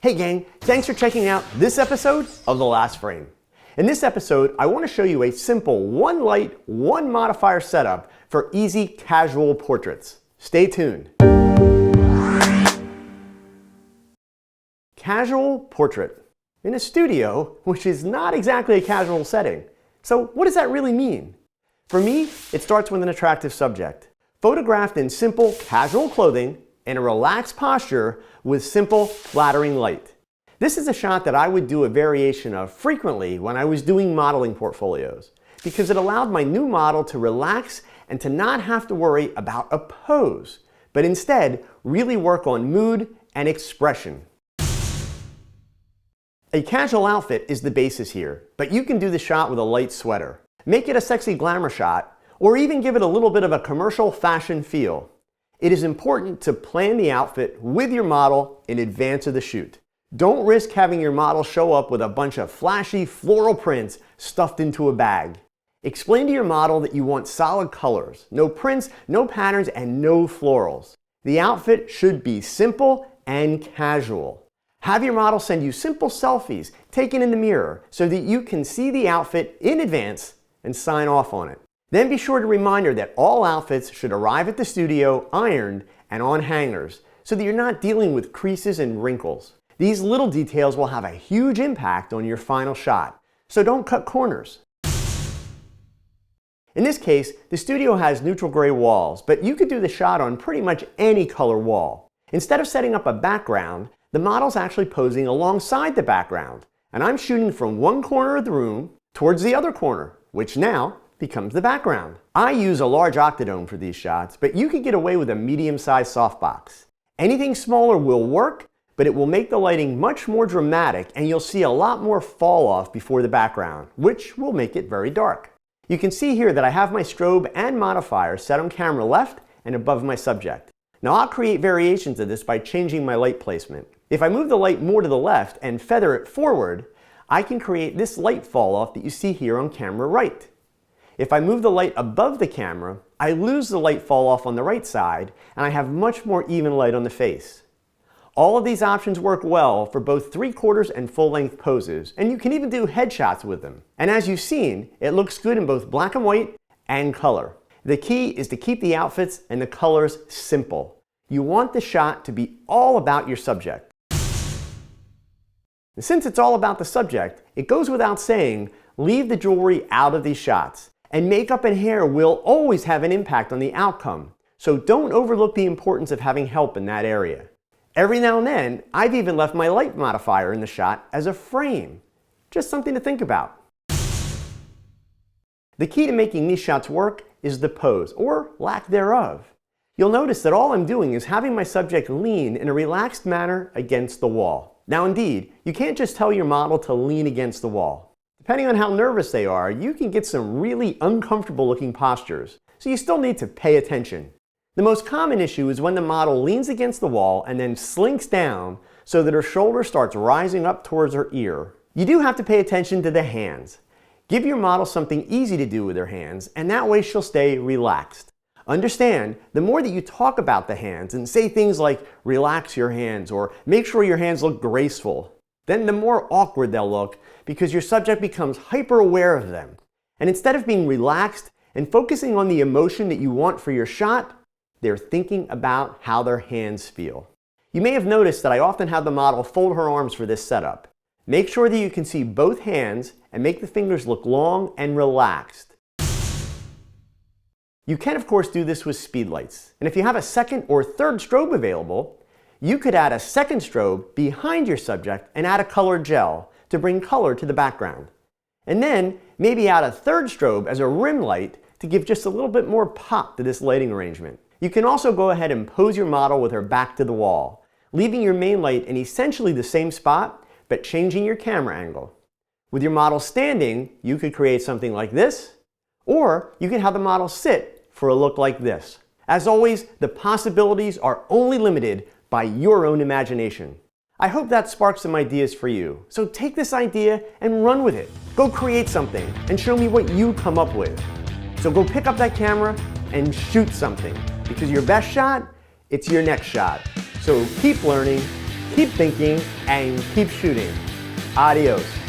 Hey gang, thanks for checking out this episode of The Last Frame. In this episode, I want to show you a simple one light, one modifier setup for easy casual portraits. Stay tuned. Casual portrait in a studio, which is not exactly a casual setting. So what does that really mean? For me, it starts with an attractive subject, photographed in simple casual clothing in a relaxed posture with simple flattering light. This is a shot that I would do a variation of frequently when I was doing modeling portfolios because it allowed my new model to relax and to not have to worry about a pose, but instead really work on mood and expression. A casual outfit is the basis here, but you can do the shot with a light sweater. Make it a sexy glamour shot, or even give it a little bit of a commercial fashion feel. It is important to plan the outfit with your model in advance of the shoot. Don't risk having your model show up with a bunch of flashy floral prints stuffed into a bag. Explain to your model that you want solid colors, no prints, no patterns, and no florals. The outfit should be simple and casual. Have your model send you simple selfies taken in the mirror so that you can see the outfit in advance and sign off on it. Then be sure to remind her that all outfits should arrive at the studio ironed and on hangers so that you're not dealing with creases and wrinkles. These little details will have a huge impact on your final shot, so don't cut corners. In this case, the studio has neutral gray walls, but you could do the shot on pretty much any color wall. Instead of setting up a background, the model's actually posing alongside the background, and I'm shooting from one corner of the room towards the other corner, which now becomes the background. I use a large octodome for these shots, but you could get away with a medium-sized softbox. Anything smaller will work, but it will make the lighting much more dramatic and you'll see a lot more fall off before the background, which will make it very dark. You can see here that I have my strobe and modifier set on camera left and above my subject. Now I'll create variations of this by changing my light placement. If I move the light more to the left and feather it forward, I can create this light fall off that you see here on camera right. If I move the light above the camera, I lose the light fall off on the right side and I have much more even light on the face. All of these options work well for both 3/4 and full-length poses, and you can even do headshots with them. And as you've seen, it looks good in both black and white and color. The key is to keep the outfits and the colors simple. You want the shot to be all about your subject. And since it's all about the subject, it goes without saying, leave the jewelry out of these shots. And makeup and hair will always have an impact on the outcome, so don't overlook the importance of having help in that area. Every now and then, I've even left my light modifier in the shot as a frame. Just something to think about. The key to making these shots work is the pose, or lack thereof. You'll notice that all I'm doing is having my subject lean in a relaxed manner against the wall. Now indeed, you can't just tell your model to lean against the wall. Depending on how nervous they are, you can get some really uncomfortable looking postures, so you still need to pay attention. The most common issue is when the model leans against the wall and then slinks down so that her shoulder starts rising up towards her ear. You do have to pay attention to the hands. Give your model something easy to do with her hands, and that way she'll stay relaxed. Understand, the more that you talk about the hands and say things like relax your hands or make sure your hands look graceful, then the more awkward they'll look because your subject becomes hyper aware of them. And instead of being relaxed and focusing on the emotion that you want for your shot, they're thinking about how their hands feel. You may have noticed that I often have the model fold her arms for this setup. Make sure that you can see both hands and make the fingers look long and relaxed. You can of course do this with speed lights. And if you have a second or third strobe available, you could add a second strobe behind your subject and add a colored gel to bring color to the background. And then maybe add a third strobe as a rim light to give just a little bit more pop to this lighting arrangement. You can also go ahead and pose your model with her back to the wall, leaving your main light in essentially the same spot, but changing your camera angle. With your model standing, you could create something like this, or you can have the model sit for a look like this. As always, the possibilities are only limited by your own imagination. I hope that sparks some ideas for you. So take this idea and run with it. Go create something and show me what you come up with. So go pick up that camera and shoot something, because your best shot, it's your next shot. So keep learning, keep thinking, and keep shooting. Adios.